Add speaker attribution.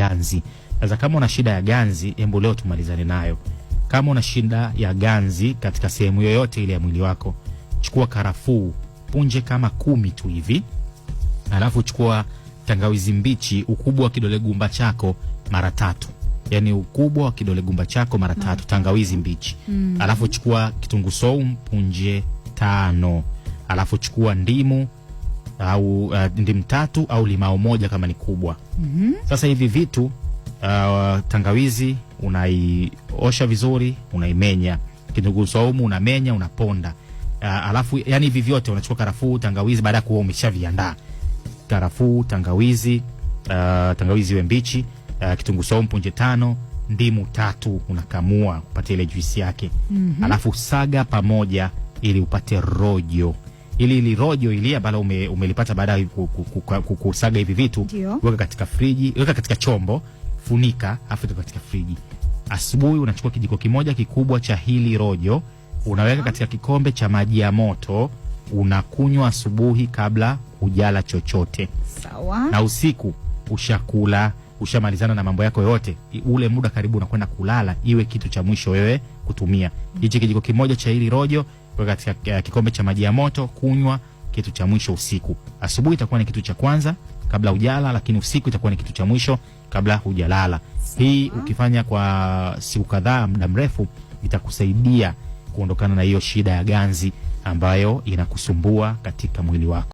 Speaker 1: ganzi. Sasa kama una shida ya ganzi, hebu leo tumalizane nayo. Kama una shida ya ganzi katika sehemu yoyote ile ya mwili wako, chukua karafuu punje kama 10 tu hivi. Alafu chukua tangawizi mbichi ukubwa wa kidole gumba chako mara 3. Yaani ukubwa wa kidole gumba chako mara 3 tangawizi mbichi. Alafu chukua kitunguu saumu punje 5. Alafu chukua ndimu au ndimu 3 au limao moja kama ni kubwa. Sasa hivi vitu tangawizi unaiosha vizuri, unaimenya. Kitunguu saumu unamenya, unaponda. Alafu yani hivi vyote unachukua karafuu, tangawizi baada ya kuwa umeshaviandaa. Karafuu, tangawizi, tangawizi iwe mbichi, kitunguu saumu punje 5, ndimu 3 unakamua upate ile juisi yake. Alafu saga pamoja ili upate rojo. Ili rojo ili ambalo umelipata baada ya kusaga hivi vitu, weka katika friji, weka katika chombo, funika, afu katika friji. Asubuhi unachukua kijiko kimoja kikubwa cha hili rojo, unaweka katika kikombe cha maji ya moto, unakunywa asubuhi kabla hujala chochote.
Speaker 2: Sawa.
Speaker 1: Na usiku ushakula, ushamalizana na mambo yako yote, ule muda karibu unakwenda kulala, iwe kitu cha mwisho wewe kutumia. Hichi kijiko kimoja cha hili rojo, weka katika kikombe cha maji ya moto, kunywa kitu cha mwisho usiku. Asubuhi itakuwa ni kitu cha kwanza kabla hujala, lakini usiku itakuwa ni kitu cha mwisho kabla hujalala. Hii ukifanya kwa siku kadhaa, muda mrefu, itakusaidia kuondokana na hiyo shida ya ganzi ambayo inakusumbua katika mwili wako.